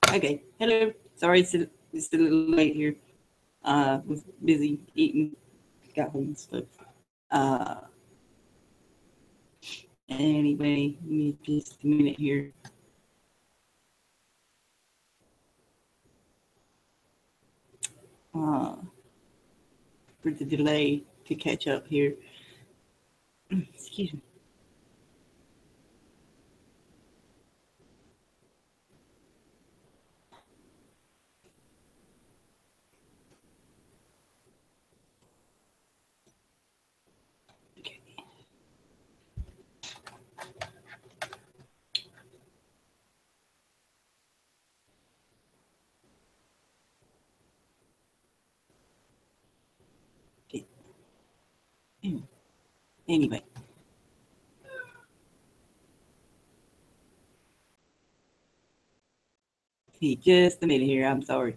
Okay, hello. Sorry, it's a little late here. Was busy eating, got home and stuff. Uh, anyway, give me just a minute here. Uh, for the delay to catch up here. Excuse me. Okay. Okay. Anyway, see, just a minute here. I'm sorry.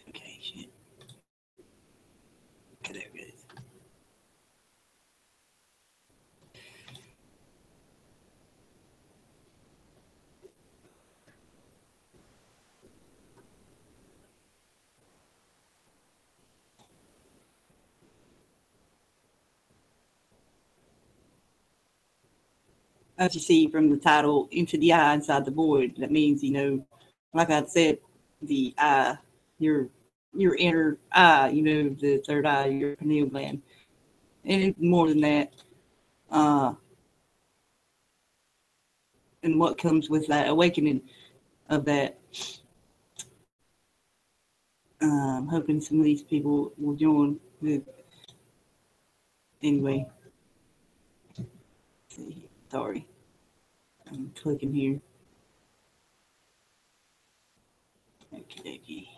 Okay, shit. Okay, there it is. As you see from the title, into the eye inside the void. That means, like I said, the eye, your your inner eye, the third eye, your pineal gland, and more than that. Uh, and what comes with that awakening of that. Hoping some of these people will join. Anyway, sorry, I'm clicking here. Okay, okay.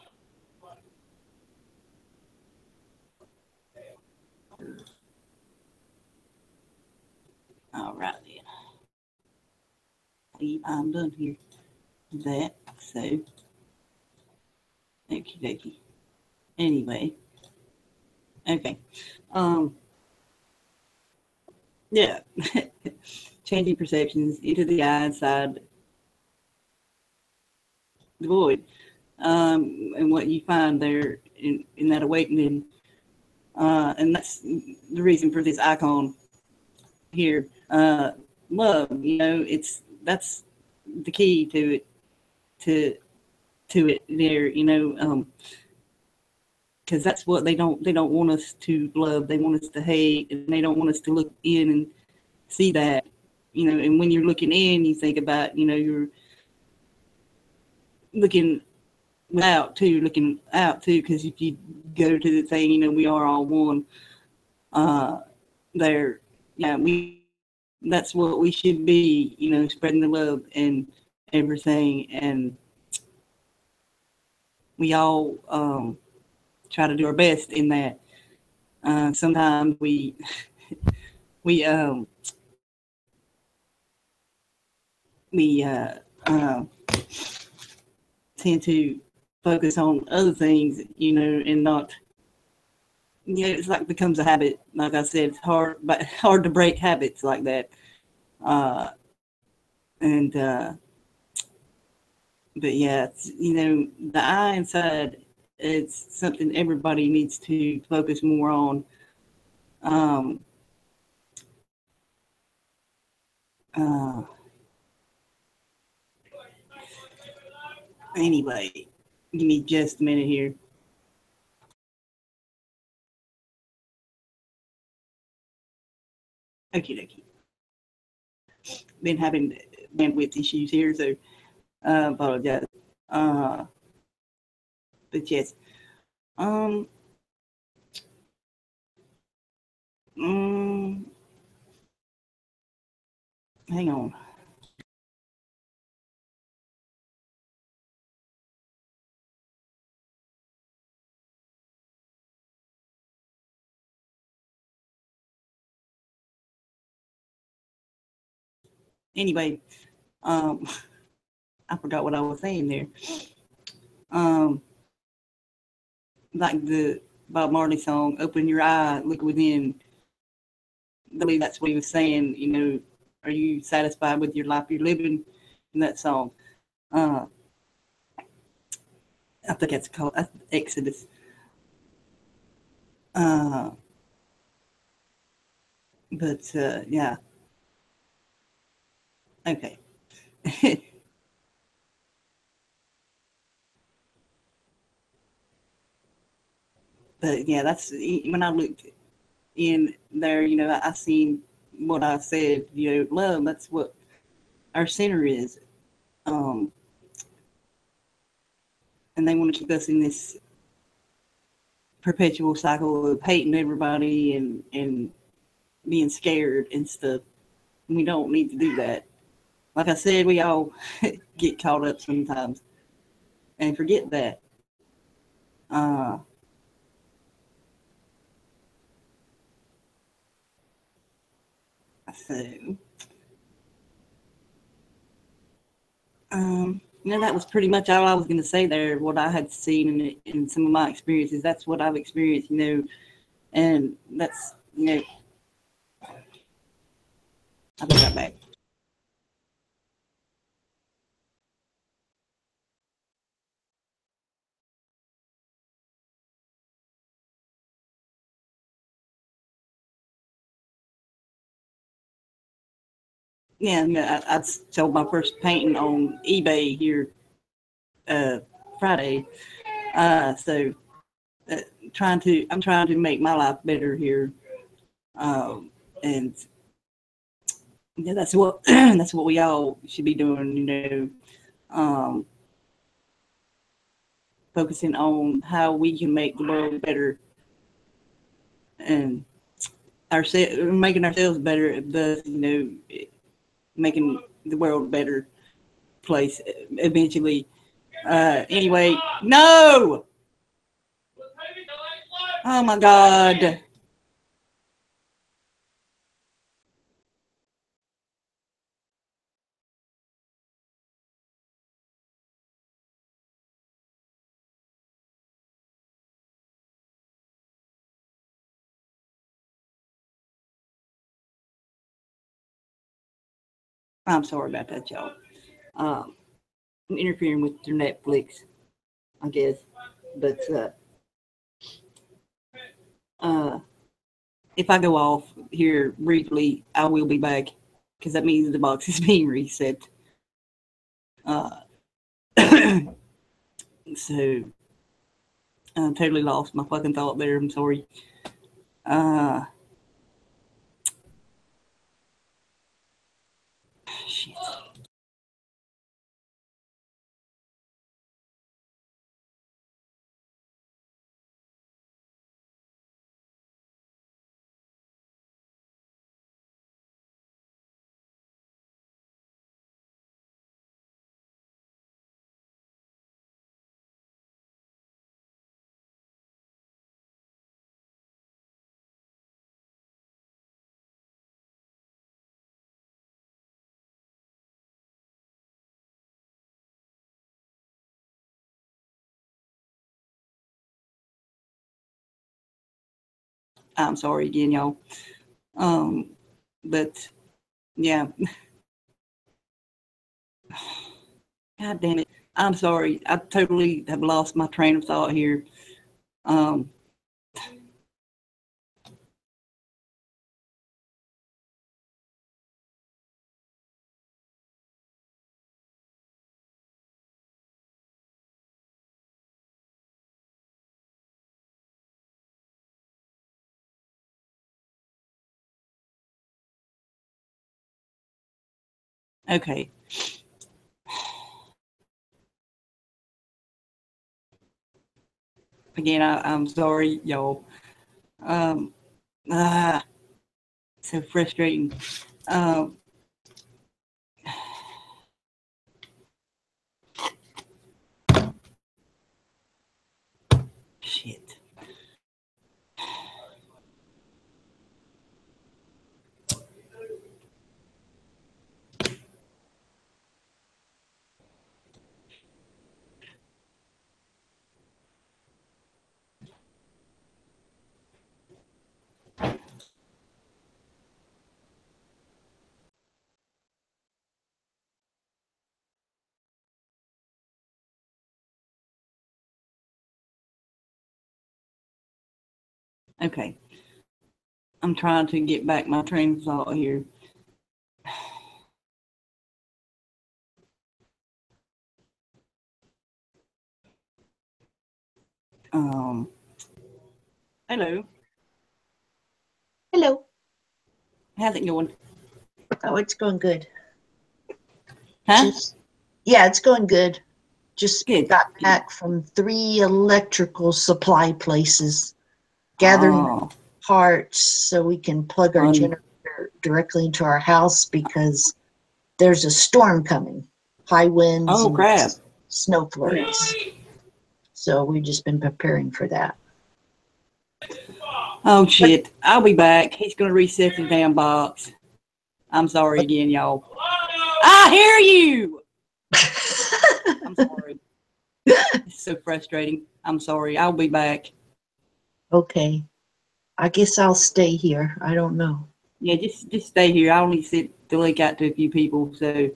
All right, then. I believe I'm done here. That so. Okay, okay. Anyway, okay. Um, yeah. Changing perceptions into the eye inside the void. And what you find there in that awakening. And that's the reason for this icon here. Love, that's the key to it, to it there, because that's what they don't want us to love. They want us to hate, and they don't want us to look in and see that, and when you're looking in, you think about, you're looking looking out too, because if you go to the thing, we are all one. Uh, there, yeah, that's what we should be, spreading the love and everything, and we all try to do our best in that. Sometimes we we tend to focus on other things, and not, it's like becomes a habit. Like I said, it's hard, but hard to break habits like that. Uh, and But yeah, the eye inside, it's something everybody needs to focus more on. Um, uh, anyway, give me just a minute here. Okay, dokie. Been having bandwidth issues here, so apologize. Uh, but yes, um, mm, hang on. anyway, I forgot what I was saying there. Um, like the Bob Marley song, "Open Your Eye, Look Within." I believe that's what he was saying. You know, are you satisfied with your life you're living? In that song, I think that's called Exodus. But yeah, okay. But yeah, that's when I looked in there. You know, I seen what I said. You know, love. That's what our center is. Um, and they want to keep us in this perpetual cycle of hating everybody and being scared and stuff. We don't need to do that. Like I said, we all get caught up sometimes and forget that. Uh, so, you know, that was pretty much all I was going to say there. What I had seen in some of my experiences. That's what I've experienced, you know, and that's, you know, I'll be right back. Yeah, yeah, I sold my first painting on eBay here Friday. So I'm trying to make my life better here, and yeah, that's what that's what we all should be doing. You know, um, focusing on how we can make the world better and making ourselves better. Thus, you know, making the world a better place eventually. Anyway, no. Oh my God. I'm sorry about that, y'all. Um, I'm interfering with your Netflix, I guess. But uh, if I go off here briefly, I will be back because that means the box is being reset. Uh, so I totally lost my fucking thought there. I'm sorry. Uh, shit. I'm sorry again, y'all. Um, but yeah, God damn it. I'm sorry. I totally have lost my train of thought here. Um, okay. Again, I'm sorry, y'all. Um, ah, so frustrating. Um, shit. Okay. I'm trying to get back my train of thought here. Um, Hello. Hello. How's it going? Oh, it's going good. Huh? Yeah, it's going good. Just Good. got back from 3 electrical supply places, gathering Oh, parts so we can plug our fun. generator directly into our house because there's a storm coming, high winds Oh, and crap. snow flurries. So we've just been preparing for that. Oh, But, shit. I'll be back. He's going to reset the damn box. I'm sorry but again, y'all. I hear you! I'm sorry. It's so frustrating. I'm sorry. I'll be back. okay, I guess I'll stay here. I don't know. Yeah, just stay here. I only sent the link out to a few people, so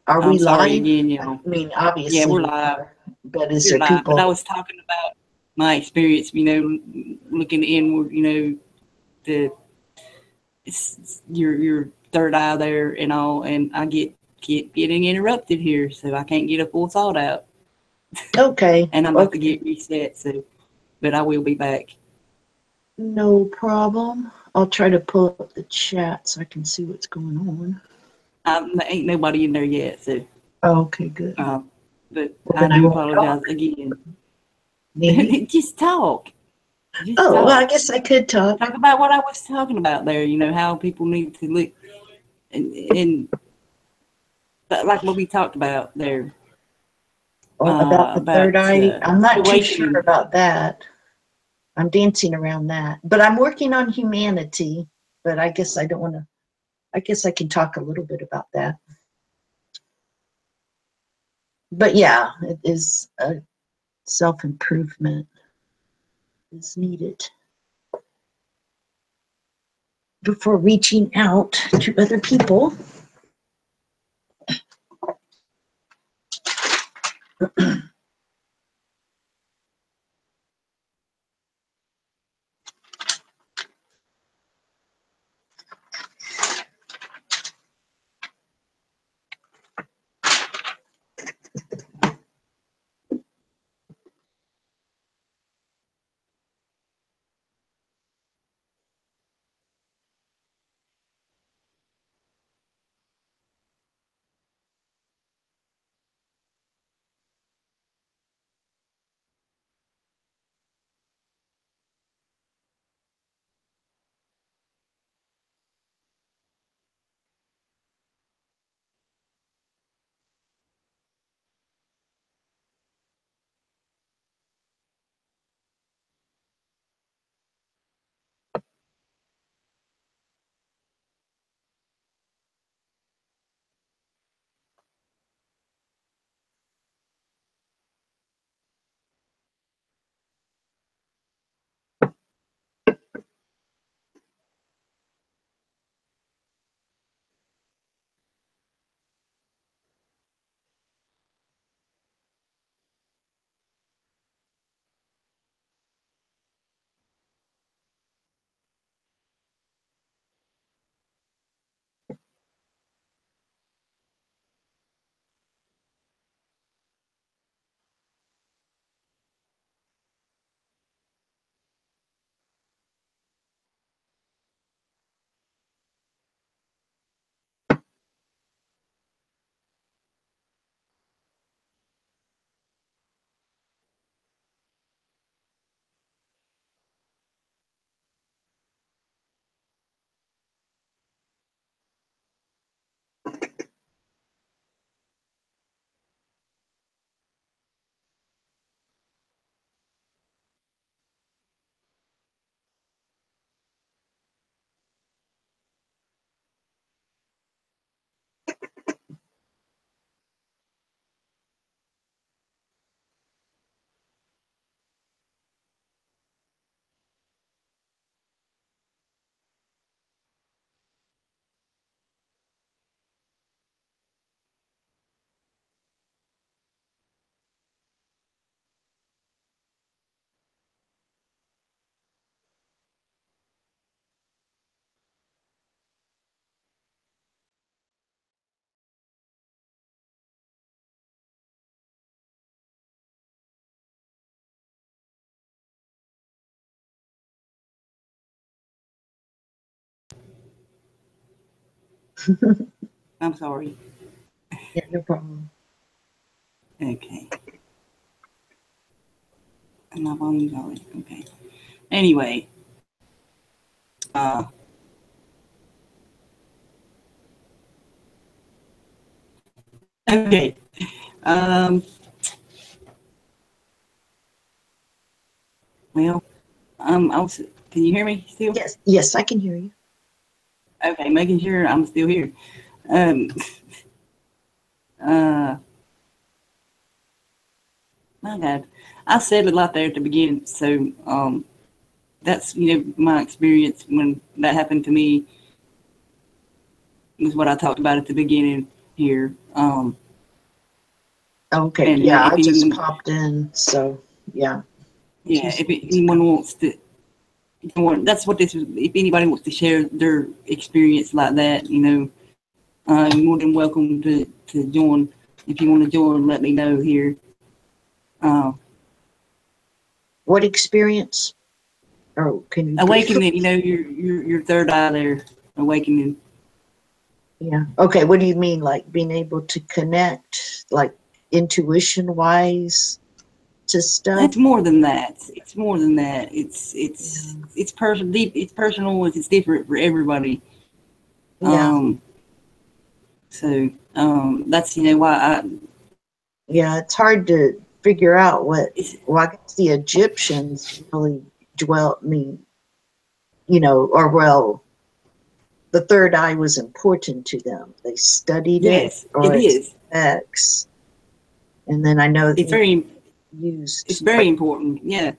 Are I'm we sorry live? again, I y'all. mean, Yeah, obviously we're we live. are, but is We're there live. But I people? was talking about my experience, looking inward, the it's your third eye there and all, and I keep getting interrupted here, so I can't get a full thought out, Okay, and I'm about to okay. get reset. So, but I will be back. No problem. I'll try to pull up the chat so I can see what's going on. Ain't nobody in there yet, so Okay, good. uh, but Well, I then I do won't talk. apologize again. Maybe. Just talk. Just Oh, well, I talk. guess I could talk. Talk about what I was talking about there. How people need to look, and but like what we talked about there Or about the third about eye. I'm not too sure awakening. about that. I'm dancing around that. But I'm working on humanity. But I guess I don't want to. I guess I can talk a little bit about that. But yeah, it is a self improvement is needed before reaching out to other people. I'm sorry. Yeah, no problem. Okay. And my volume's going. Okay. Anyway. Okay. Well, can you hear me still? Yes, yes, I can hear you. Okay, making sure I'm still here. Um, my God, I said a lot there at the beginning, so that's my experience when that happened to me was what I talked about at the beginning here. Okay, And yeah, if I just anyone, popped in, so yeah. yeah, if anyone wants to, that's what this is. If anybody wants to share their experience like that, you're more than welcome to join. If you want to join, let me know here. What experience? Oh, can you Awakening, your third eye there, awakening. Yeah. Okay, what do you mean, like being able to connect, like intuition wise to stuff? It's more than that. It's more than that. It's personal. It's personal. It's different for everybody. Yeah. So that's why Yeah, it's hard to figure out what, well, I guess the Egyptians really dwelt me, or well, the third eye was important to them. They studied it yes, or it its is. effects. And then I know It's that very it's used very like, important. Yeah.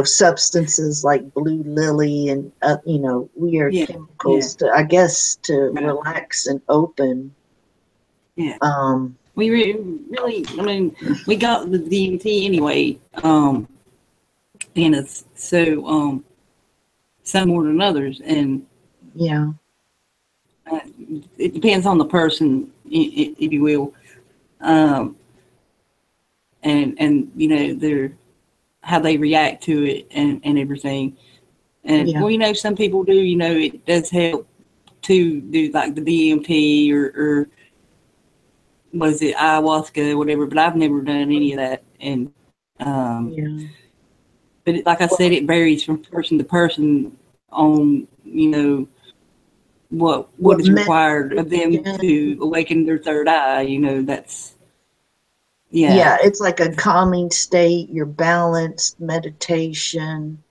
substances like blue lily and, weird Yeah. Yeah. chemicals to, I guess, to Right. relax and open. Yeah. We really, I mean, we got the DMT anyway. And it's so some more than others, and Yeah. it depends on the person, if you will, and their how they react to it and everything. And Yeah. well, some people do. It does help to do like the DMT or was it ayahuasca or whatever. But I've never done any of that, and Yeah. but like I said, it varies from person to person on what is required of them meditation. to awaken their third eye. That's Yeah, it's like a calming state, you're balanced, meditation.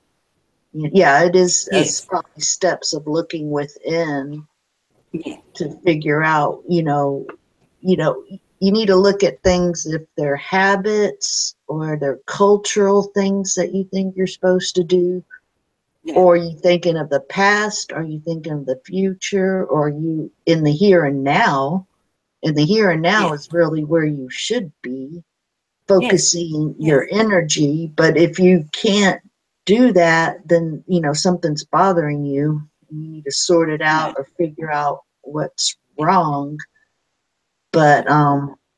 Yeah, it is Yes. probably steps of looking within Yeah. to figure out, you need to look at things if they're habits or they're cultural things that you think you're supposed to do. Yeah. Or are you thinking of the past? Are you thinking of the future? Or are you in the here and now? And the here and now is really where you should be focusing your energy. But if you can't do that, then something's bothering you. You need to sort it out or figure out what's wrong. But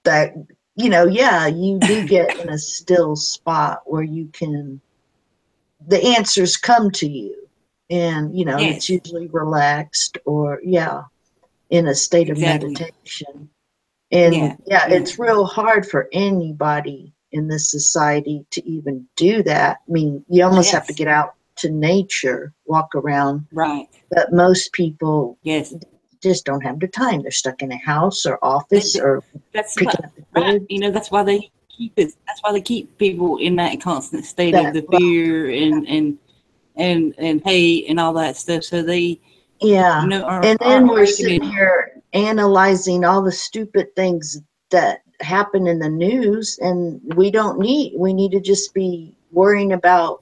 that you do get in a still spot where you can, the answers come to you, and it's usually relaxed or in a state of meditation. And it's real hard for anybody in this society to even do that. I mean, you almost have to get out to nature, walk around. Right. But most people just don't have the time. They're stuck in a house or office or picking up the kids. Right. That's why they keep it. That's why they keep people in that constant state of the fear and hate and all that stuff. So they and then we're sitting here analyzing all the stupid things that happen in the news, and we need to just be worrying about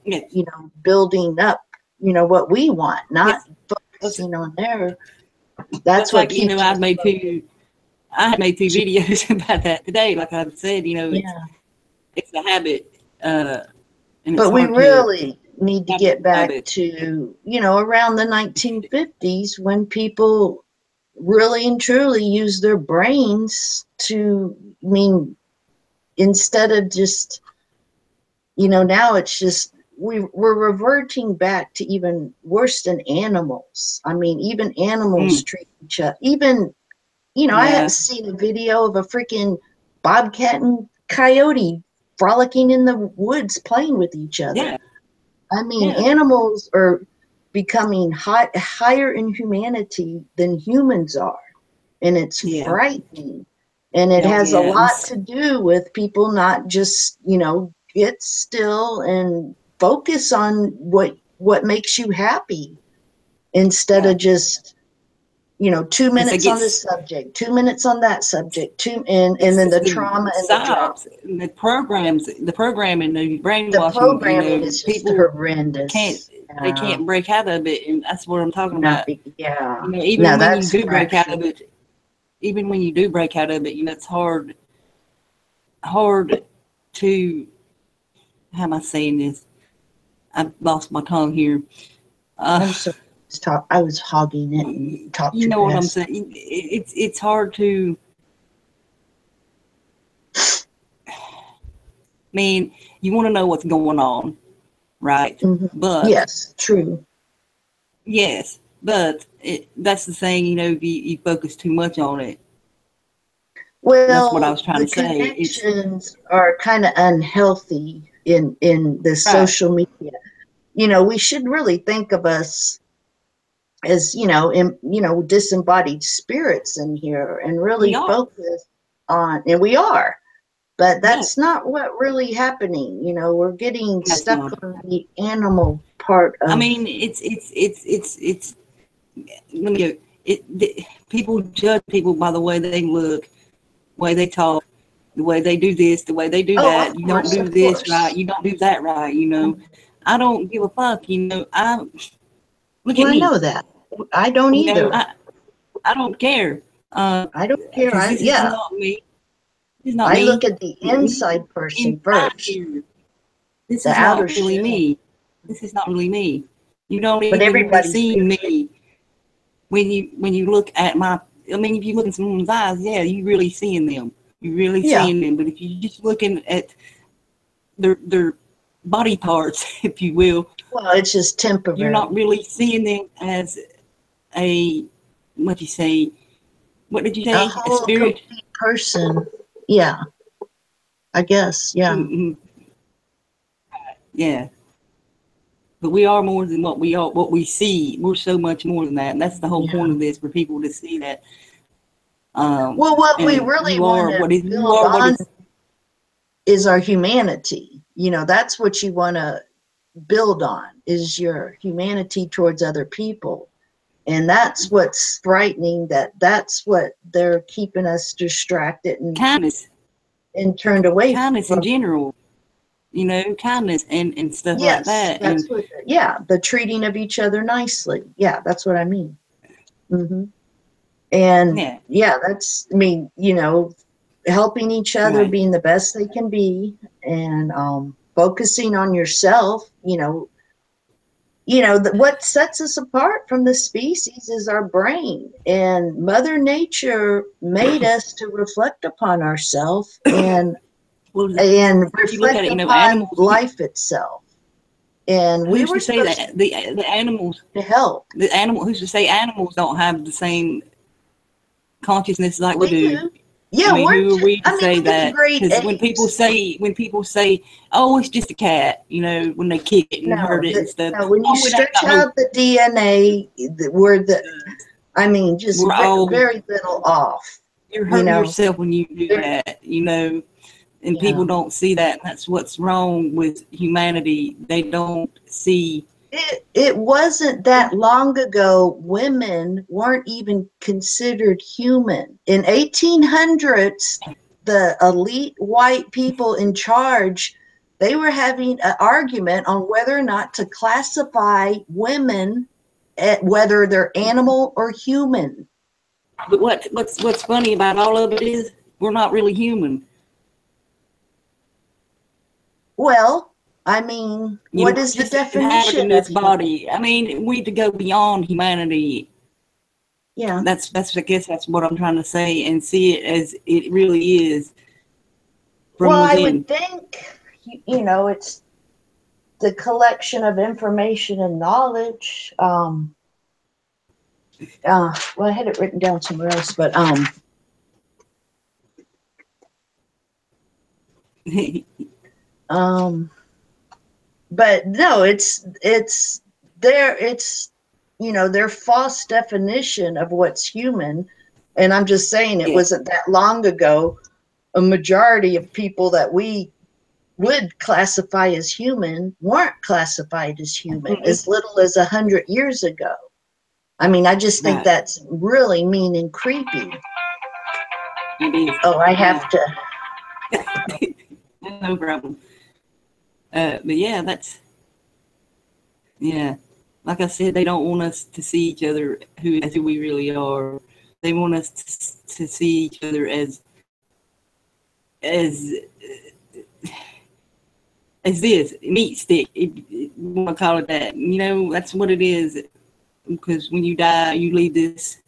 building up what we want, not focusing on there. That's what keeps I had made two videos about that today. Like I've said, it's a habit, and but we really need to get back to around the 1950s when people really and truly use their brains to, instead of just now it's just we're reverting back to even worse than animals. I mean, even animals treat each other. Even, I Yeah. have seen a video of a freaking bobcat and coyote frolicking in the woods playing with each other. Yeah. I mean, Yeah. animals are becoming higher in humanity than humans are. And it's Yeah. frightening. And it Oh, has a yeah. lot to do with people not just, get still and focus on what makes you happy instead Yeah. of just 2 minutes on Because this subject, 2 minutes on that subject, and then it's the the trauma and the drama. psyops, the programs, the programming, the The brainwashing, programming is just people horrendous. they can't break out of it. And that's what I'm talking about. Yeah. Even No, when you that's do break out fractured. of it, it's hard to, how am I saying this? I've lost my tongue here. I'm sorry. I was hogging it and talked You too know what I'm fast. saying? It's hard to, you want to know what's going on, right? Mm-hmm. But Yes, true. yes, but that's the thing, if you focus too much on it. That's what I Well, was trying the to say. connections are kind of unhealthy in the Right. social media. We should really think of us as disembodied spirits in here and We really are. focus on, and we are, but Yeah. that's not what really happening. We're getting That's stuck not. on the animal part I of. mean, it's. Let me go. People judge people by the way they look, the way they talk, the way they do this, the way they do Oh, that. of You don't course, do of this right. course. You don't do that right. I don't give a fuck. Look at Well, I me. know that. I don't either. I don't care. I don't care. Because this is not me. This is not I me. look at the inside person Inside first, here. This the is outer not really shell. me. This is not really me. You don't But even be everybody's seeing different. me when you look at my. If you look in someone's eyes, yeah, you really seeing them. You really Yeah. seeing them. But if you're just looking at their body parts, if you will, Well, it's just temporary. you're not really seeing them as a, what you say. What did you A say? A whole spirit. complete person. Yeah, I guess. Yeah. Mm-hmm. Yeah. But we are more than what we see. We're so much more than that. And that's the whole Yeah. point of this, for people to see that. Well, what we And really you want are to what is, you build are what on is, is our humanity. That's what you want to build on, is your humanity towards other people. And that's what's frightening, that's what they're keeping us distracted kindness, and turned away kindness in from. general, kindness and stuff like Yes, that. And that's what, yeah, the treating of each other nicely. Yeah, that's what I mean. Mm-hmm. And yeah, yeah, that's, helping each other, right. being the best they can be, and focusing on yourself. What sets us apart from the species is our brain, and Mother Nature made us to reflect upon ourselves and Well, if you look at reflect it, upon animals, life itself. And we who's were to say supposed that the animals, to help. who's to say animals don't have the same consciousness like we They do? do. Yeah, Who are we to say look at the that? great Because when people say, "Oh, it's just a cat," when they kick it and hurt it and stuff, no, when you oh, it ain't stretch got no. out the DNA, just We're all. very little off. You're hurting yourself when you do There- that, and yeah. people don't see that. And that's what's wrong with humanity. They don't see. It wasn't that long ago women weren't even considered human. In 1800s, the elite white people in charge, they were having an argument on whether or not to classify women at whether they're animal or human. But what's funny about all of it is we're not really human. Well, what is the Just inhabiting definition of this human? body. We need to go beyond humanity. Yeah. I guess that's what I'm trying to say, and see it as it really is from Well, within. I would think, it's the collection of information and knowledge. Well, I had it written down somewhere else, but but no, it's their false definition of what's human. And I'm just saying, it wasn't that long ago, a majority of people that we would classify as human weren't classified as human as little as 100 years ago. I mean, I just think that's really mean and creepy. It is. Oh, I have to. No problem. But yeah, like I said, they don't want us to see each other as who we really are. They want us to see each other as this meat stick. You want to call it that? You know, that's what it is. Because when you die, you leave this.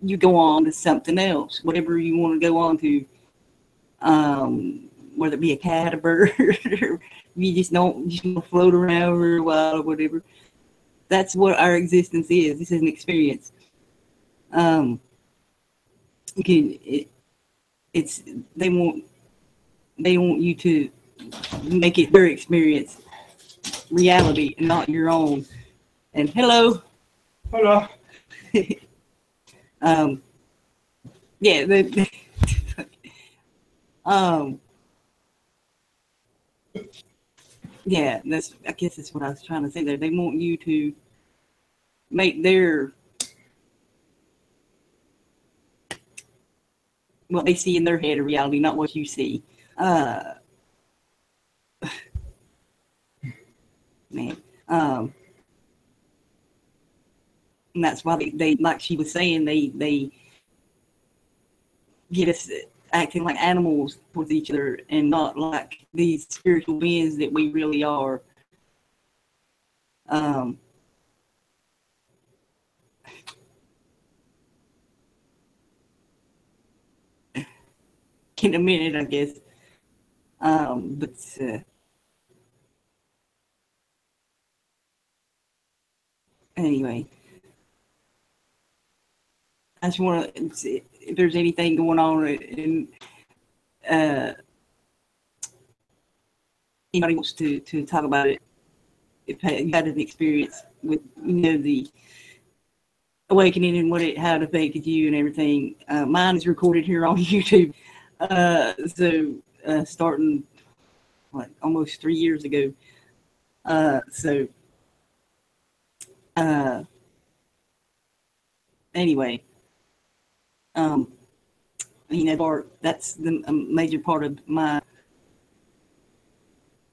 You go on to something else, whatever you want to go on to. Whether it be a cat, a bird, or you just want to float around for a while or whatever. That's what our existence is. This is an experience. It's they want you to make it their experience, reality, and not your own. And hello. Yeah. Yeah, I guess that's what I was trying to say there. They want you to make what they see in their head a reality, not what you see. Man. And that's why they like she was saying, they get us acting like animals towards each other and not like these spiritual beings that we really are. In a minute, I guess. Anyway, I just want to see if there's anything going on in anybody wants to talk about it. If you had an experience with the awakening and how it affected you and everything. Mine is recorded here on YouTube. Starting almost 3 years ago. Anyway, that's the major part of my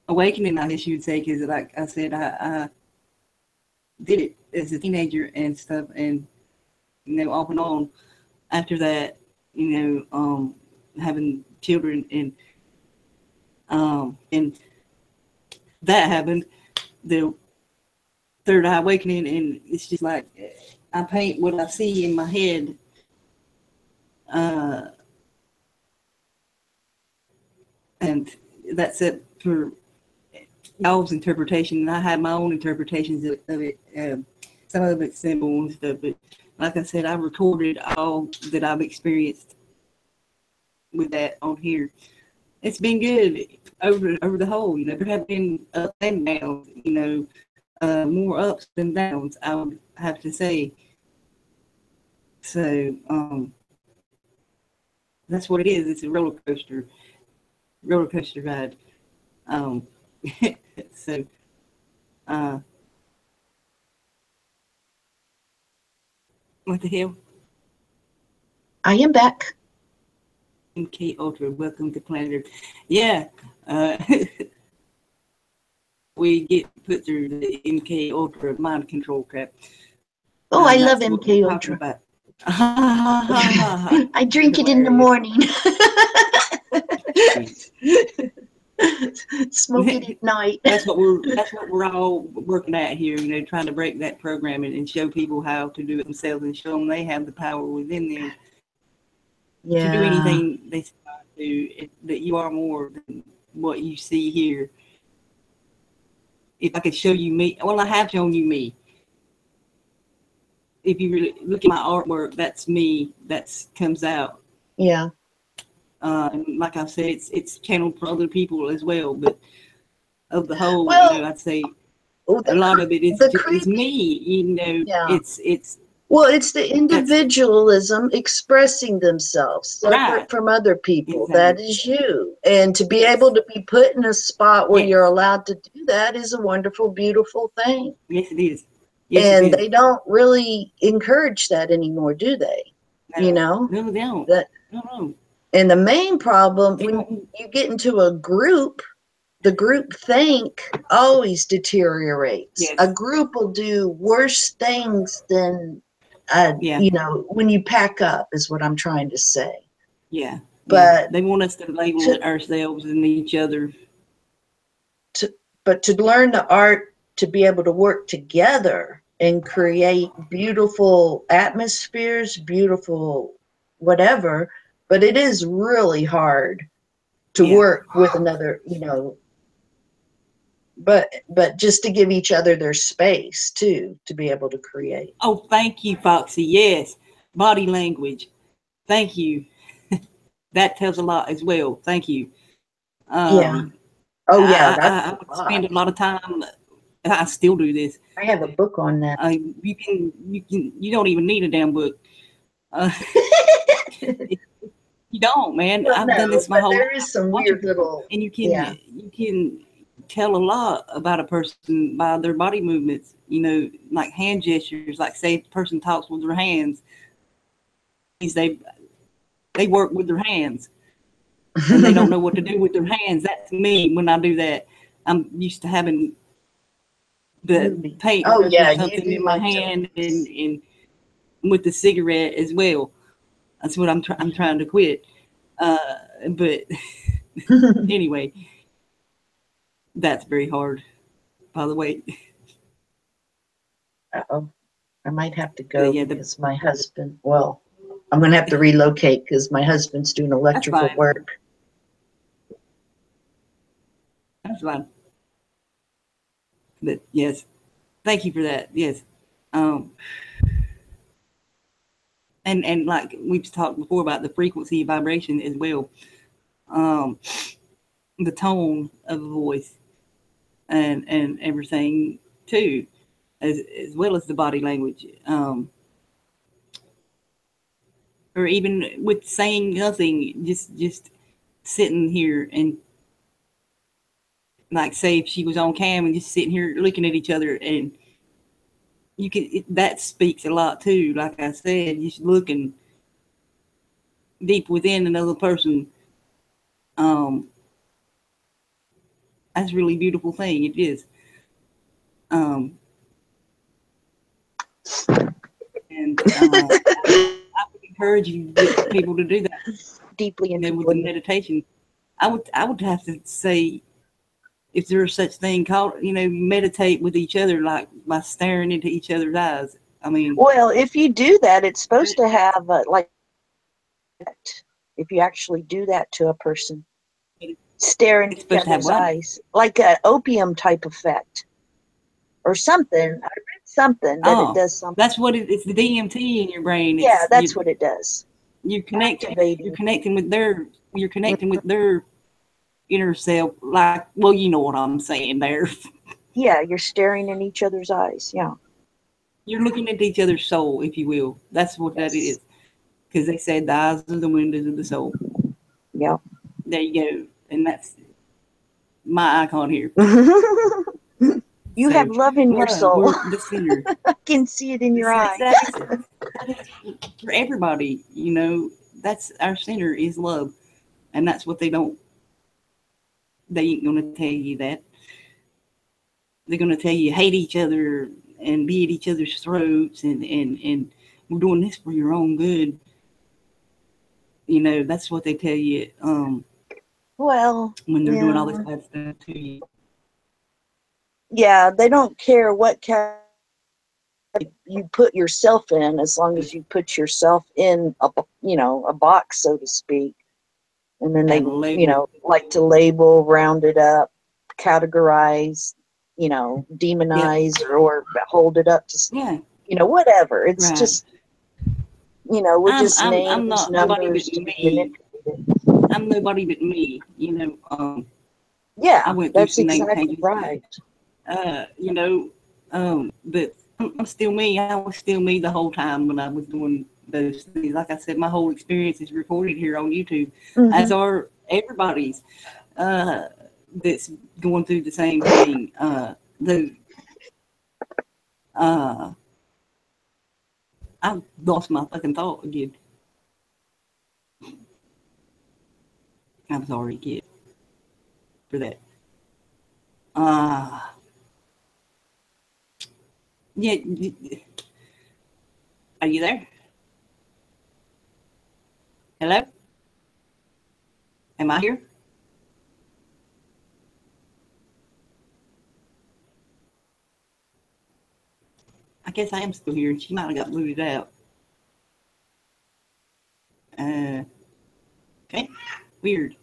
awakening, I guess you'd say, because like I said, I did it as a teenager and stuff, and off and on after that, having children and that happened, the third eye awakening, and it's just like I paint what I see in my head. And that's it for y'all's interpretation, and I have my own interpretations of it. Some of it's simple and stuff, but like I said, I recorded all that I've experienced with that on here. It's been good over the whole. There have been ups and downs. More ups than downs, I would have to say. So that's what it is. It's a roller coaster ride. So what the hell? I am back. MK Ultra, welcome to Planet Earth. Yeah, we get put through the MK Ultra mind control crap. Oh, I love MK Ultra. I drink it in the morning. Smoke it at night. That's what we're all working at here. Trying to break that programming and show people how to do it themselves, and show them they have the power within them to do anything they do. That you are more than what you see here. if I could show you me, well, I have shown you me. If you really look at my artwork, that's me. That's comes out. Yeah. And like I said, it's channeled for other people as well. But of the whole, Well, I'd say the, a lot of it is creepy, me. yeah. It's Well, it's the individualism expressing themselves separate right from other people. exactly. That is you. And to be Yes. able to be put in a spot where Yes. you're allowed to do that is a wonderful, beautiful thing. Yes, it is. Yes, And it is. they don't really encourage that anymore, do they? No, You know? no, they don't. That, No. and the main problem They when don't. you get into a group, the group think always deteriorates. Yes. A group will do worse things than Yeah. you know, when you pack up is what I'm trying to say. Yeah. But they want us to label ourselves and each other. But to learn the art to be able to work together and create beautiful atmospheres, beautiful whatever, but it is really hard to work with another, you know, but just to give each other their space too, to be able to create. Oh, thank you, Foxy. Yes. Body language. Thank you. That tells a lot as well. Thank you. Yeah. Oh yeah, I that's would spend a lot of time. I still do this. I have a book on that. You don't even need a damn book. You don't, man. Well, I've done this my whole life. there is some weird little, and you can tell a lot about a person by their body movements. You know, like hand gestures. Like say if a person talks with their hands, they work with their hands, and they don't know what to do with their hands. That's me when I do that. I'm used to having the paint or something in my hand and with the cigarette as well. That's what I'm trying to quit. But anyway, that's very hard, by the way. Uh-oh. I might have to go Yeah, because my husband, well, I'm going to have to relocate because my husband's doing electrical work. That's fine. But yes, thank you for that. Yes. And like we've talked before about the frequency vibration as well. The tone of the voice and everything too, as well as the body language. Or even with saying nothing, just sitting here and like say if she was on cam and just sitting here looking at each other, and you can that speaks a lot too. Like I said, just looking deep within another person. That's a really beautiful thing. It is. And I would encourage you people to do that Deeply into with the meditation. I would have to say, if there's such thing called, meditate with each other, like by staring into each other's eyes. I mean, well, if you do that, it's supposed to have like, if you actually do that to a person, stare into each other's eyes, like an opium type effect or something. I read something that it does something. That's what it's the DMT in your brain. Yeah, that's what it does. You're connecting with their inner self, like, well, you know what I'm saying there. Yeah, you're staring in each other's eyes. Yeah. You're looking at each other's soul, if you will. That's what that is. Because they said the eyes are the windows of the soul. Yeah. There you go. And that's my icon here. You have love in your soul. The sinner. I can see it in your eyes. That is for everybody, that's our center is love. And that's what they ain't going to tell you that. They're going to tell you hate each other and be at each other's throats and we're doing this for your own good. That's what they tell you. Well, when they're doing all this bad stuff to you. Yeah, they don't care what category you put yourself in, as long as you put yourself in a box, so to speak. And then they, like to label, round it up, categorize. you know, demonize or hold it up to, Yeah. you know, whatever. It's Right. just, you know, we're just I'm names, not nobody numbers but to be me. manipulated. I'm nobody but me. You know, I Yeah, went through that's some name exactly changes. right. You know, but I'm still me. I was still me the whole time when I was doing those things. Like I said, my whole experience is recorded here on YouTube, as Mm-hmm. are everybody's that's going through the same thing. Uh, I lost my fucking thought again. I'm sorry, kid, for that. Uh, yeah, are you there? Hello? Am I here? I guess I am still here. She might have got booted out. Uh, okay, weird.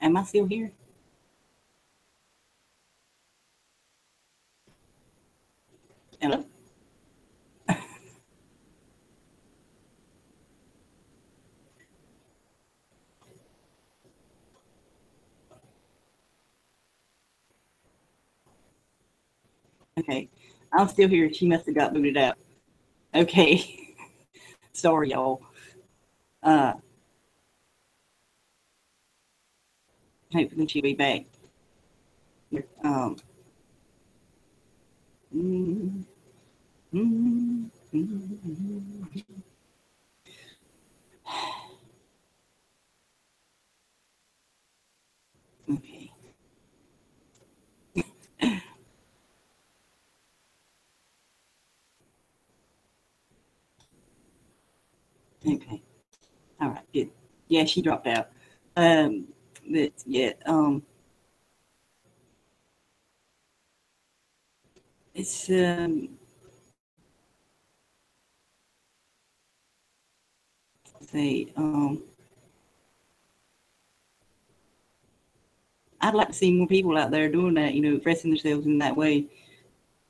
Am I still here? Hello? Okay, I'm still here. She must have got booted out. Okay, sorry, y'all. Uh, hopefully she'll be back. Um, mm, mm, mm, okay, okay, all right, good. Yeah, she dropped out. Um, but yeah, it's say I'd like to see more people out there doing that, you know, expressing themselves in that way,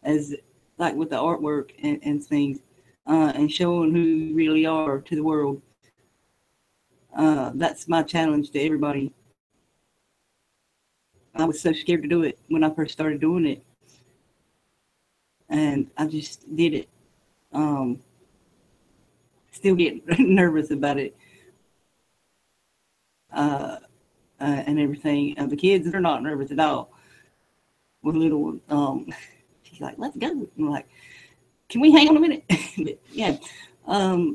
as like with the artwork and things, and showing who you really are to the world. That's my challenge to everybody. I was so scared to do it when I first started doing it, and I just did it. Um, Still get nervous about it, uh, and everything. The kids are not nervous at all. With little, she's like, "Let's go." I'm like, "Can we hang on a minute?" But, yeah,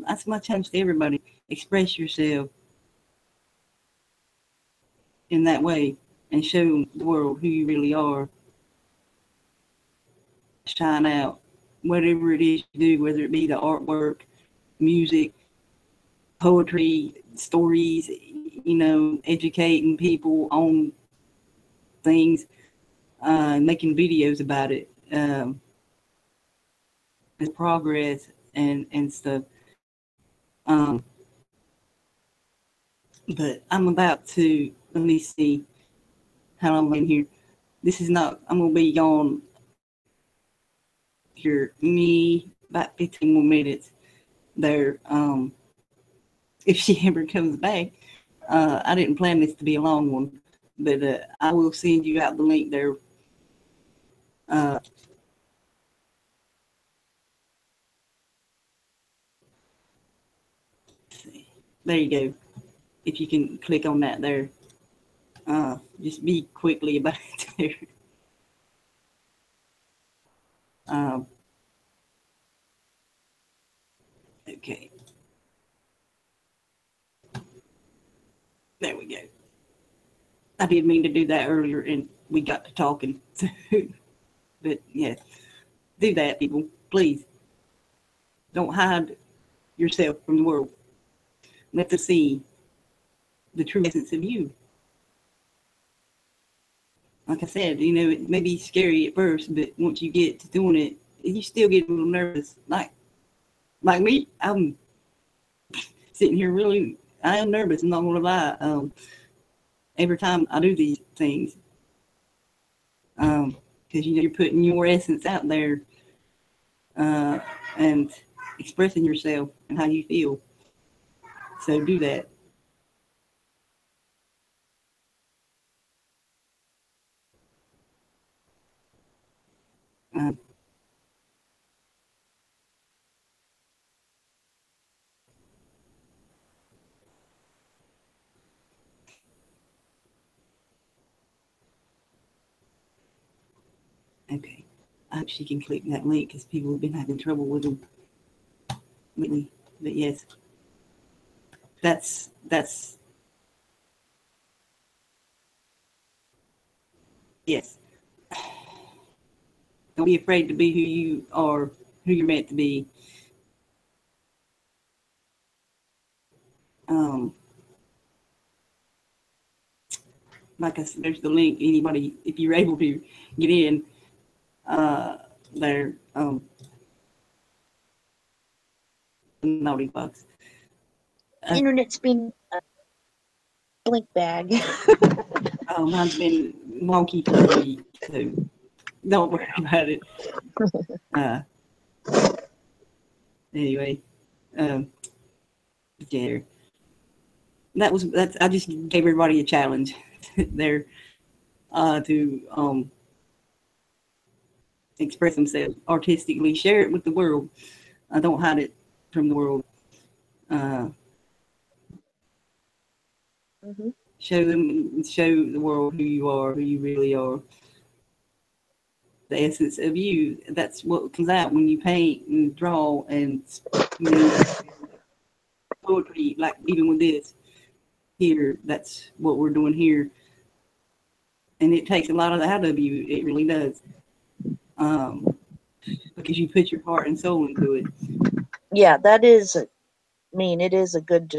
that's my challenge to everybody. Express yourself in that way and show the world who you really are. Shine out, whatever it is you do, whether it be the artwork, music, poetry, stories, you know, educating people on things, making videos about it, the progress and stuff. Um, but I'm about to, let me see how long I'm in here. This is not, I'm going to be gone here, me, about 15 more minutes there. If she ever comes back, I didn't plan this to be a long one, but I will send you out the link there. Uh, there you go. If you can click on that there, just be quickly about it there. Um, okay, there we go. I didn't mean to do that earlier, and we got to talking. But yeah, do that, people. Please don't hide yourself from the world. Let them see the true essence of you. Like I said, you know, it may be scary at first, but once you get to doing it, you still get a little nervous. Like me, I'm sitting here really, I am nervous, I'm not going to lie. Every time I do these things, because you're putting your essence out there, and expressing yourself and how you feel. So do that. Okay. I hope she can click that link because people have been having trouble with them lately. But yes, that's yes. Don't be afraid to be who you are, who you're meant to be. Like I said, there's the link. Anybody, if you're able to get in there, naughty bugs. Internet's been a blink bag. Oh, mine's been wonky for a week, so don't worry about it. Anyway, yeah, that's. I just gave everybody a challenge there to express themselves artistically, share it with the world. Don't hide it from the world. Mm-hmm. Show the world who you are, who you really are. The essence of you. That's what comes out when you paint and draw and poetry. Like even with this here, that's what we're doing here, and it takes a lot of that out of you. It really does, because you put your heart and soul into it. Yeah, that is. I mean, it is a good.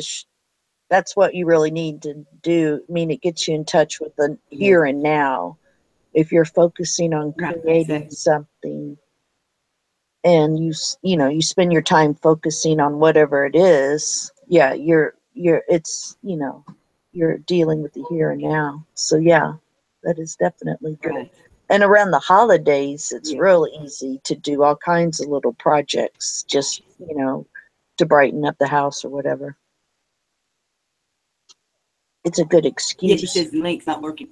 That's what you really need to do. I mean, it gets you in touch with the here and now. If you're focusing on creating something, and you spend your time focusing on whatever it is, yeah, it's you're dealing with the here and now. So yeah, that is definitely good. Right. And around the holidays, it's real easy to do all kinds of little projects, just to brighten up the house or whatever. It's a good excuse. Yeah, she says the link's not working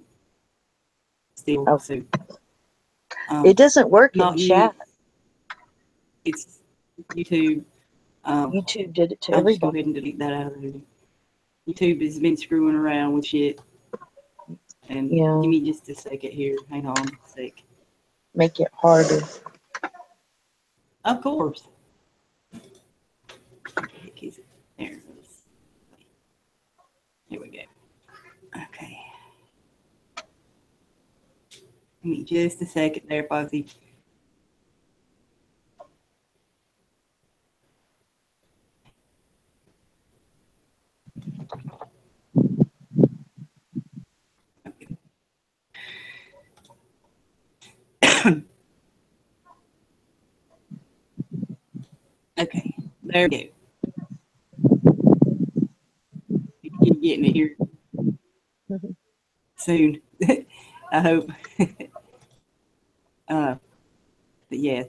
still. Oh. So, it doesn't work in chat. It's YouTube. YouTube did it to I'll everybody. just go ahead and delete that out of there. YouTube has been screwing around with shit. And give me just a second here. Hang on a sec. Make it harder. Of course. There it is. Here we go. Okay. Give me just a second there, Fuzzy. Okay, there we go. You're getting it here soon. I hope. But yeah.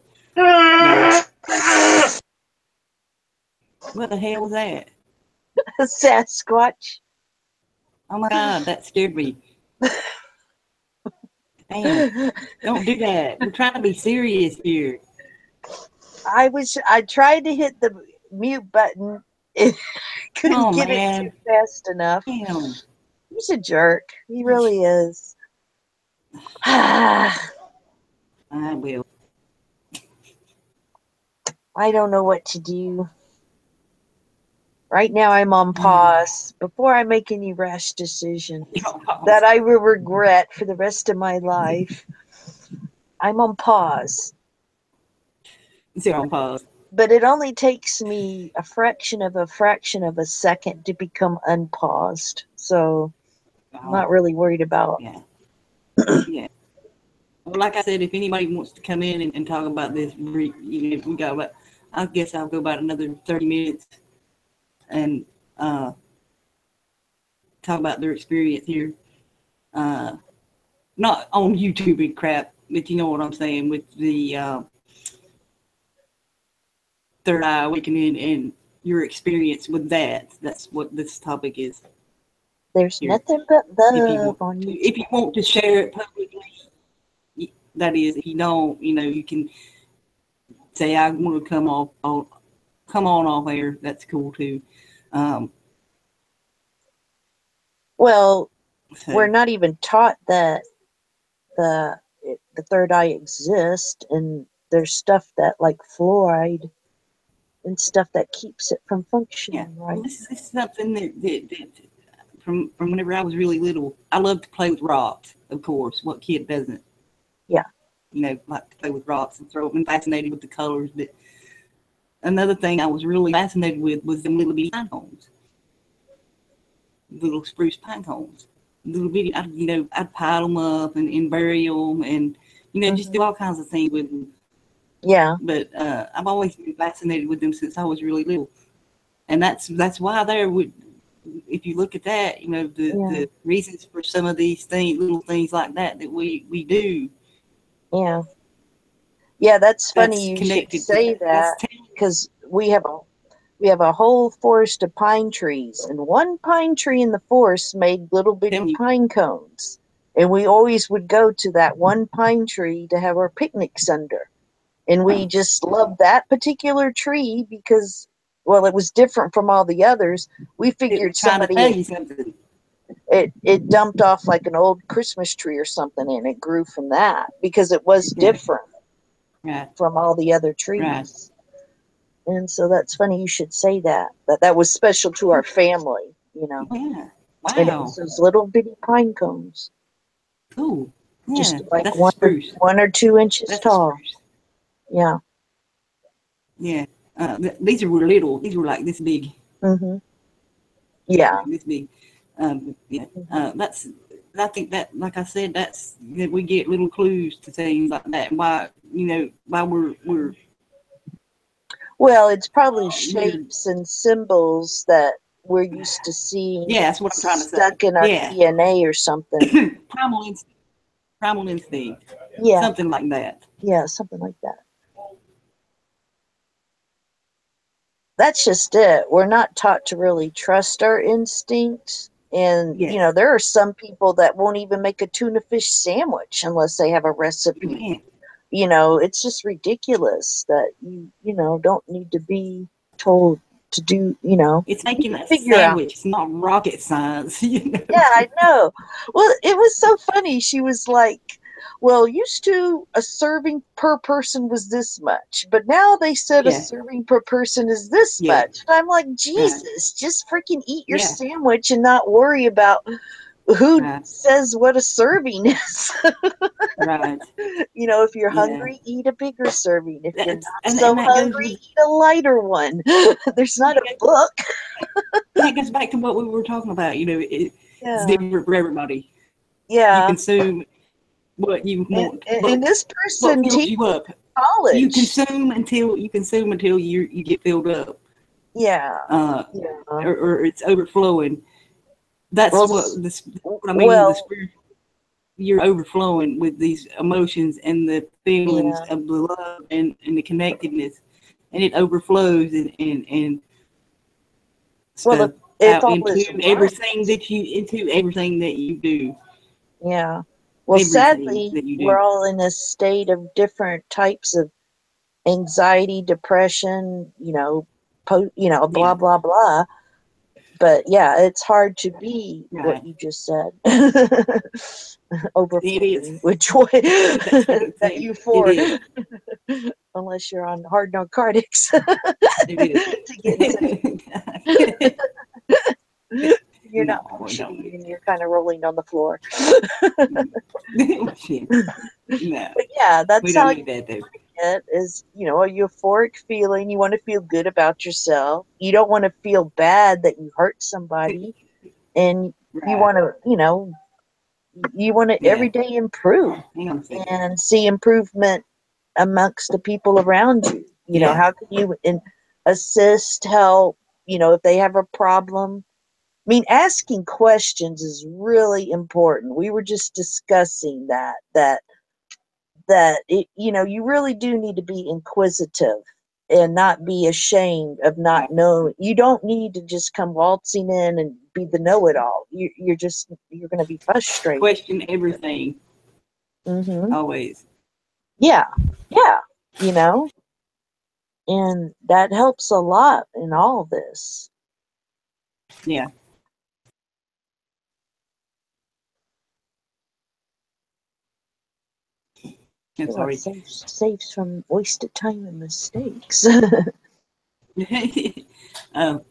What the hell was that? A Sasquatch. Oh my God, that scared me. Damn, don't do that. We're trying to be serious here. I tried to hit the mute button. Couldn't get it too fast enough. Damn. He's a jerk. He really is. I will. I don't know what to do. Right now I'm on pause before I make any rash decisions that I will regret for the rest of my life. I'm on pause. You're on pause. But it only takes me a fraction of a second to become unpaused. So I'm not really worried about. Yeah. Yeah. Well, like I said, if anybody wants to come in and talk about this, we got about, I guess I'll go about another 30 minutes. And talk about their experience here. Not on YouTube and crap, but you know what I'm saying, with the third eye awakening and your experience with that. That's what this topic is. There's Here. nothing but love on YouTube. If you want to share it publicly, that is. If you don't, you can say, I want to come on off air. That's cool too. Well, So, we're not even taught that the third eye exists, and there's stuff that like fluoride and stuff that keeps it from functioning right. Well, this is something that from whenever I was really little, I loved to play with rocks. Of course, what kid doesn't? Yeah. Like to play with rocks and throw them, and fascinated with the colors. But another thing I was really fascinated with was the little bitty pine cones, little spruce pine cones. Little bitty, I'd pile them up and bury them, and just do all kinds of things with them. Yeah. But I've always been fascinated with them since I was really little, and that's why there would. If you look at that, the reasons for some of these things, little things like that we do. Yeah. Yeah, that's funny you should say that, because we have a whole forest of pine trees, and one pine tree in the forest made little bitty pine cones, and we always would go to that one pine tree to have our picnics under, and we just loved that particular tree because, well, it was different from all the others. We figured somebody it dumped off like an old Christmas tree or something, and it grew from that because it was different from all the other trees. Right. And so that's funny you should say that was special to our family, Yeah. Wow. And it was those little bitty pine cones. Cool. Yeah. Just like 1 or 2 inches tall. Yeah. Yeah. These were little. These were like this big. Mm-hmm. Yeah. This big. Yeah. I think that, like I said, that we get little clues to things like that. Why we're. Well, it's probably shapes and symbols that we're used to seeing. Yeah, that's what I'm trying to say. Stuck in our DNA or something. Primal instinct. Yeah. Something like that. Yeah, something like that. That's just it. We're not taught to really trust our instincts. And, there are some people that won't even make a tuna fish sandwich unless they have a recipe. It's just ridiculous that you don't need to be told to do, It's making a sandwich. It's not rocket science. Yeah, I know. Well, it was so funny. She was like, well, used to a serving per person was this much, but now they said a serving per person is this much. And I'm like, Jesus, just freaking eat your sandwich and not worry about who says what a serving is. Right. If you're hungry, eat a bigger serving. If you're not so hungry, eat a lighter one. There's not a book. That goes back to what we were talking about. It's different for everybody. Yeah. You consume what you want. And this person fills you up. College. You consume until you get filled up. Yeah. Or it's overflowing. That's what I mean. The spirit, you're overflowing with these emotions and the feelings of the love and the connectedness, and it overflows and stuff into everything that you do. Yeah. Well, sadly, we're all in a state of different types of anxiety, depression, blah, blah, blah. But yeah, it's hard to be what you just said. Overflowing with joy that euphoric. Unless you're on hard narcotics. You're not functioning and you're kind of rolling on the floor. But yeah, that's how you get it is, a euphoric feeling. You want to feel good about yourself. You don't want to feel bad that you hurt somebody. And you want to every day improve and see improvement amongst the people around you. How can you assist, help, you know, if they have a problem. I mean, asking questions is really important. We were just discussing that it, you know, you really do need to be inquisitive and not be ashamed of not knowing. You don't need to just come waltzing in and be the know-it-all. You're going to be frustrated. Question everything. Mm-hmm. Always. Yeah, yeah, you know, and that helps a lot in all this. Yeah. I'm Well, it sorry. saves from wasted time and mistakes. Oh,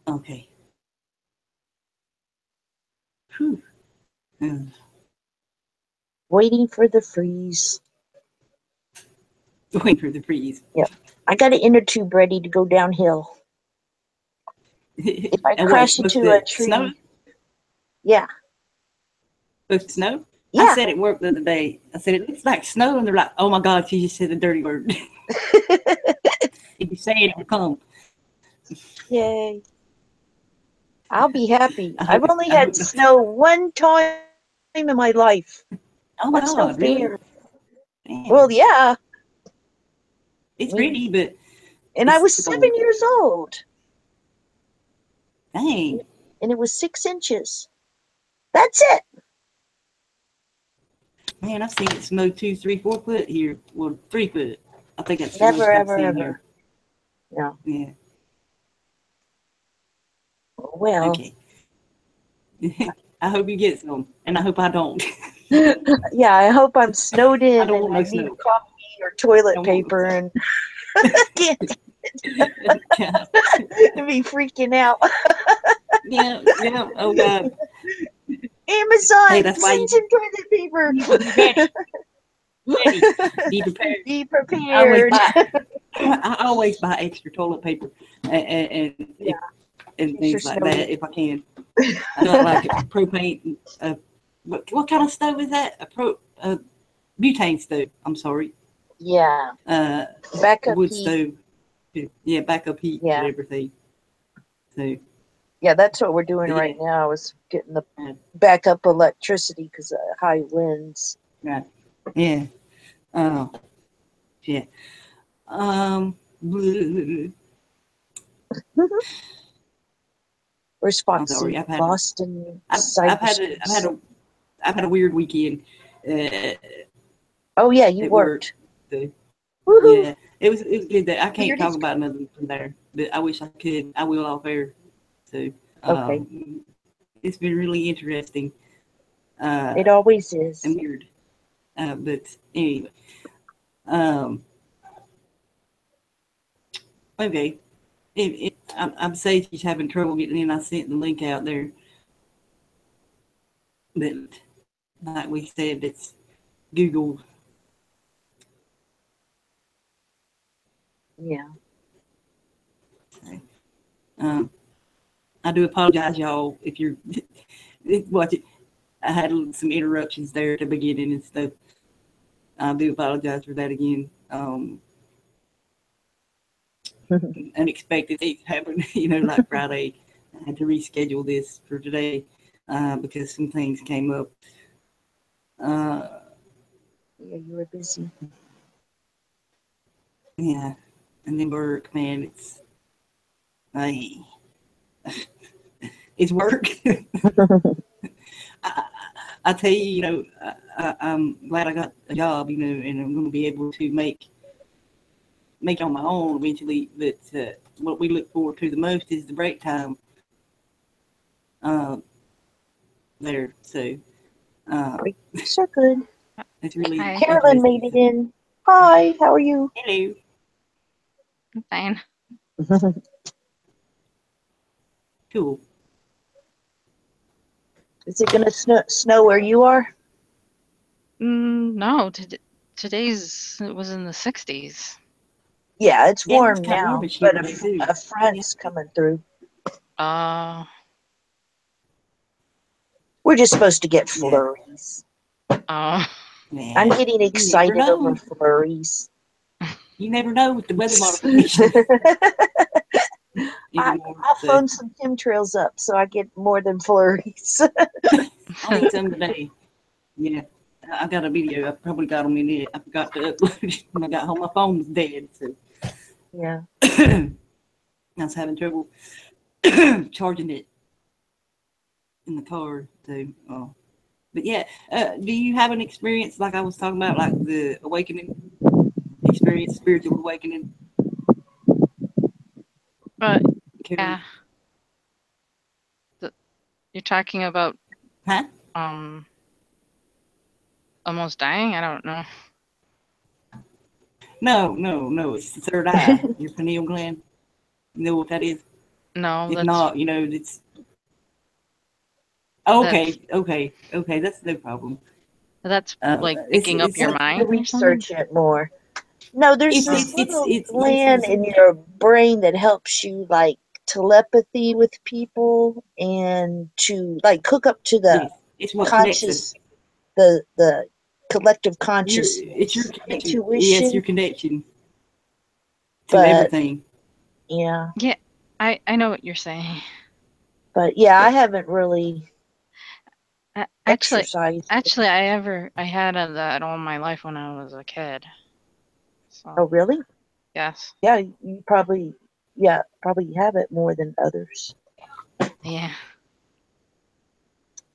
okay. Whew. Waiting for the freeze. Waiting for the freeze. Yep. I got an inner tube ready to go downhill. If I Oh, wait, crash supposed into to a tree. snow? Yeah. Supposed to snow? I Yeah. said at work the other day, I said, it looks like snow. And they're like, oh my God, she just said the dirty word. If you say it will come. Yay. I'll be happy. I I've hope, only I had hope not. snow one time in my life. Oh my That's no God, really? fair. Damn. Well, yeah. It's I mean, pretty, but and I it's was 7 cold. years old. Dang. And it was 6 inches. That's it. Man, I've seen it snow 2, 3, 4 foot here. Well, 3 foot. I think that's the most Never, I've ever, seen ever. here. No. Yeah. Well. Okay. I hope you get some, and I hope I don't. Yeah, I hope I'm snowed I in don't and want I no need snow. coffee or toilet Don't want paper and can't God. be freaking out. Yeah, yeah. Oh God. Hey, Amazon, that's why send some toilet paper. you be ready. Ready. Be prepared. Be I always prepared. buy. I always buy extra toilet paper Yeah, and in case you're things like snowed that if I can. I got like propane. What kind of stove is that? A butane stove. I'm sorry. Yeah, Uh, backup wood heat. stove. Yeah, backup heat Yeah, and everything. So yeah, that's what we're doing yeah, right now is getting the uh, backup electricity because of high winds. right. Yeah. Oh, yeah. I'm Where's sorry. Foxy? Lost in I've had a, cyberspace. I've had a weird weekend uh, Oh yeah, you at work. worked. So, Woohoo! yeah, it was good that I can't Weird talk is about nothing from there, but I wish I could. I will off air. So, okay. it's been really interesting It uh, always and is. weird. But anyway, um, okay. I'm saying she's having trouble getting in. I sent the link out there. But like we said, it's Google. Yeah. Um, I do apologize, y'all, if you're watching. I had some interruptions there at the beginning and stuff. I do apologize for that again. Unexpected things happened, like Friday. I had to reschedule this for today because some things came up. Yeah, you were busy. Yeah, and then work, man, it's work. I tell you, I'm glad I got a job, and I'm going to be able to make it on my own eventually. But what we look forward to the most is the break time there. So Breaks are good. it's really Hi. Carolyn made interesting. it in. Hi, how are you? Hello. I'm fine. Cool. Is it going to snow where you are? No, it was in the 60s. Yeah, it's Yeah, it's warm kind of now, warmish here but today too. a front's coming through. Uh, We're just supposed to get Yeah. flurries. uh, Yeah. I'm getting You never excited over know. flurries. You never know with the weather modification. even more. I'll So phone some chemtrails up so I get more than flurries. I'll need some today. Yeah, I got a video. I probably got them in it. I forgot to upload it when I got home. My phone was dead, so Yeah. I was having trouble charging it in the car. So, but yeah, do you have an experience like I was talking about, like the awakening experience, spiritual awakening? But Carrie? yeah, you're talking about Huh? um almost dying. I don't know. No. It's the third eye, your pineal gland. You know what that is? No, If that's not, it's that's okay. That's no problem. that's like It's picking up it's your like To mind or something. research it more. No, there's this little it's gland basically in your brain that helps you like telepathy with people and to like hook up to the yes. It's what connects us. conscious, the collective It's your consciousness, connection. Yes, your intuition. connection to But everything. yeah, Yeah, I know what you're saying. but yeah, I haven't really Actually, exercised it. I had that all my life when I was a kid. Oh, So really? yes, Yeah, you probably, probably have it more than others. yeah.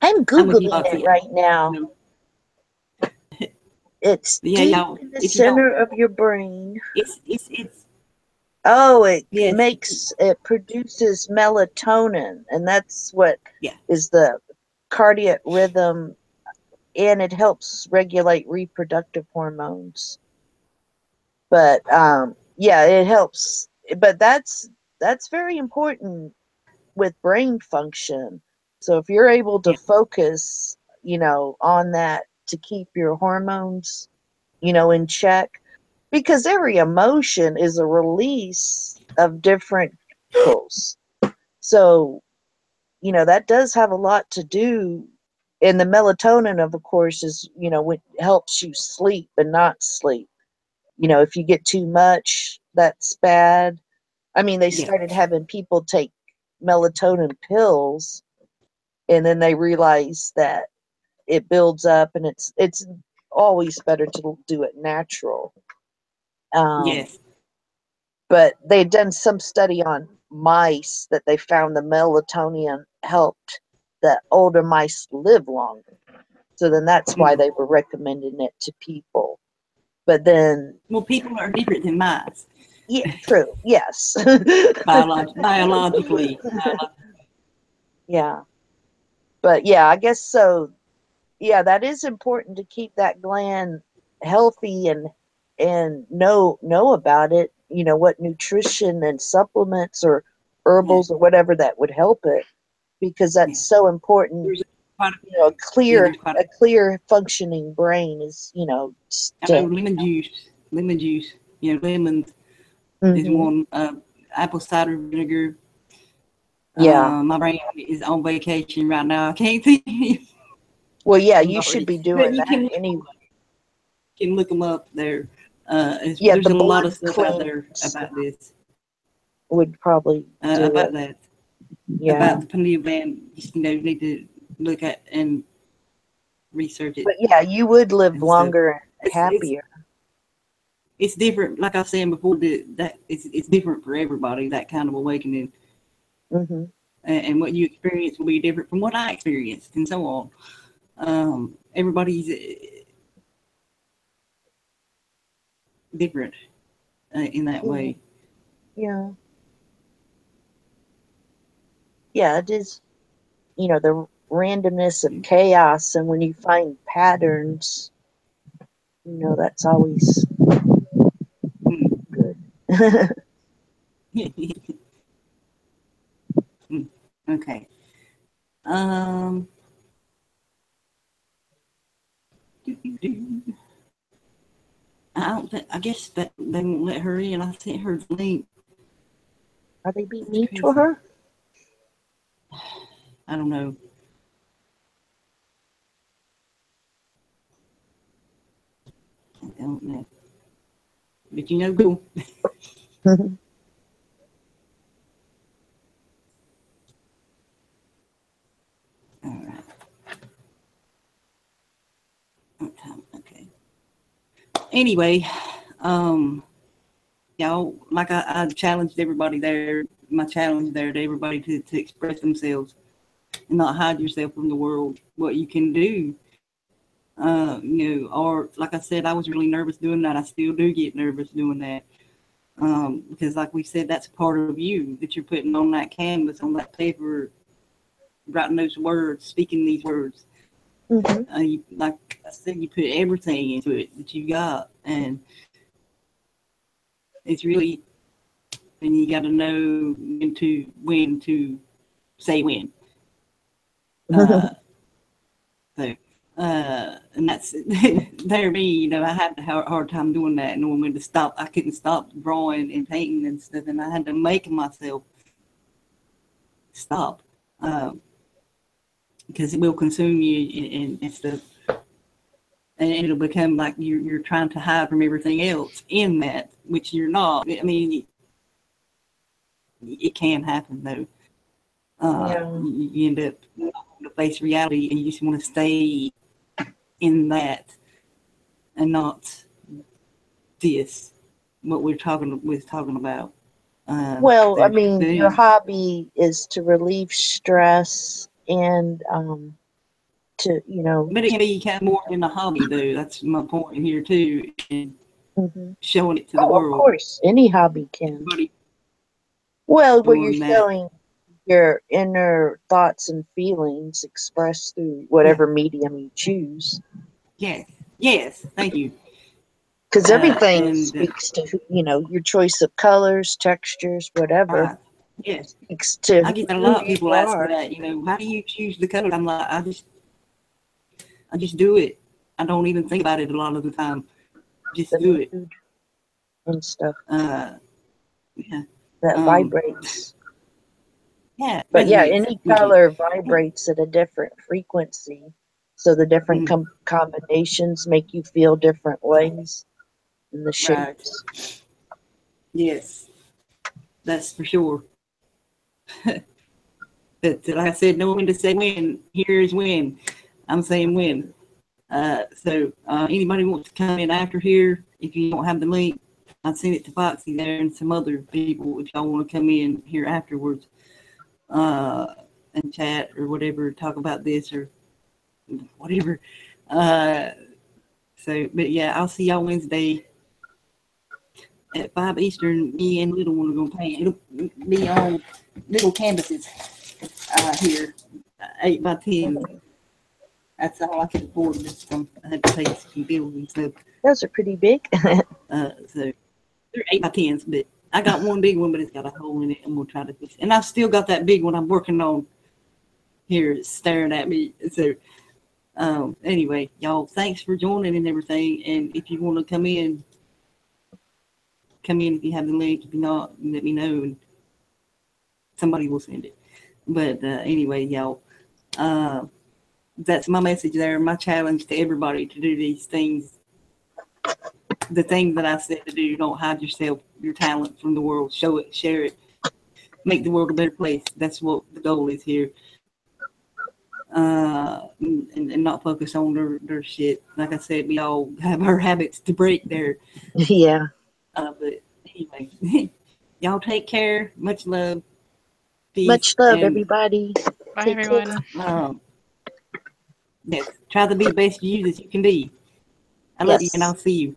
I'm I'm with you, Googling it Foxy. right now. You It's yeah, deep y'all. in the If y'all, center of your brain. it's Oh, it yes, it produces melatonin, and that's what yeah, is the cardiac rhythm, and it helps regulate reproductive hormones. But yeah, it helps. But that's very important with brain function. So if you're able to yeah, focus, on that to keep your hormones, in check, because every emotion is a release of different chemicals. So, that does have a lot to do. And the melatonin, of course, is, what helps you sleep and not sleep. If you get too much, that's bad. I mean, they yeah, started having people take melatonin pills, and then they realize that it builds up, and it's always better to do it natural. Um, yes, but they'd done some study on mice that they found the melatonin helped the older mice live longer. So then that's why mm. they were recommending it to people. But then, Well, people are different than mice, yeah, true, yes. biologically. Yeah, but yeah, I guess so. Yeah, that is important to keep that gland healthy and know about it, what nutrition and supplements or Yeah, herbals or whatever that would help it, because yeah. that's so important. There's quite a, A yeah, clear there's quite a clear functioning brain is, I know lemon juice. Lemons is hmm one. Apple cider vinegar. yeah. My brain is on vacation right now. I can't think. Well, yeah, I'm you should already, be but doing you that anyway. can look them up there. Yeah, There's the a lot blood of stuff out there cleanse about this, would probably do about it. that, Yeah. about the pineal gland. You need to look at and research it But yeah, you would live and stuff. longer and It's it's happier. it's different. Like I was saying before, that it's different for everybody. That kind of awakening, Hmm and what you experience will be different from what I experienced, and so on. Everybody's different in that Yeah. way. Yeah. Yeah, it is, the randomness of chaos, and when you find patterns, that's always Mm. good. Okay. Um. I don't think. I guess that they won't let her in. I sent her the link. Are they being That's mean to crazy. her? I don't know. I don't know. But go. anyway, y'all, like I challenged everybody there. My challenge there to everybody to express themselves and not hide yourself from the world. What you can do, or like I said, I was really nervous doing that. I still do get nervous doing that. Because like we said, that's a part of you that you're putting on that canvas, on that paper, writing those words, speaking these words. Like I said, you put everything into it that you got, and it's really, and you got to know when to say when. And that's there. Me, I had a hard time doing that, knowing when to stop. I couldn't stop drawing and painting and stuff, and I had to make myself stop, because it will consume you and stuff, and it'll become like you're trying to hide from everything else in that, which you're not. I mean, it can happen though. You end up to face reality, and you just want to stay in that and not this, what we're talking about. Well, I mean, your hobby is to relieve stress and to, But it can be kind of more than a hobby, though. That's my point here too, and showing it to the world. Of course, any hobby can. Well, where you're showing your inner thoughts and feelings expressed through whatever medium you choose. Yes, thank you. Because everything speaks to, your choice of colors, textures, whatever. Yes. Speaks to I get a lot of people ask me that, how do you choose the color? I'm like, I just do it. I don't even think about it a lot of the time. Just do it. And stuff. Yeah. That vibrates. Yeah. But yeah, any color vibrates at a different frequency. So the different combinations make you feel different ways in the shapes. Right. Yes, that's for sure. But like I said, know when to say when. Here's when. I'm saying when. So anybody wants to come in after here, if you don't have the link, I'll send it to Foxy there and some other people if y'all want to come in here afterwards and chat or whatever, talk about this or whatever. But yeah, I'll see y'all Wednesday at 5 Eastern. Me and Little one are going to paint. It'll be on little canvases here, 8 by 10. That's all I can afford. I had to pay some bills and stuff. Those are pretty big. So they're 8 by 10s, but I got one big one, but it's got a hole in it. I'm going to try to fix it. And I've still got that big one I'm working on here staring at me. So anyway, y'all, thanks for joining and everything. And if you want to come in if you have the link. If you not, let me know and somebody will send it. But anyway, y'all, that's my message there. My challenge to everybody to do these things. The things that I said to do, don't hide your talent from the world. Show it, share it, make the world a better place. That's what the goal is here. And not focus on their shit. Like I said, we all have our habits to break there. Yeah. But anyway, y'all take care. Much love. Peace. Much love, everybody. Bye, everyone. Yes, try to be the best you that you can be. I love you, and I'll see you.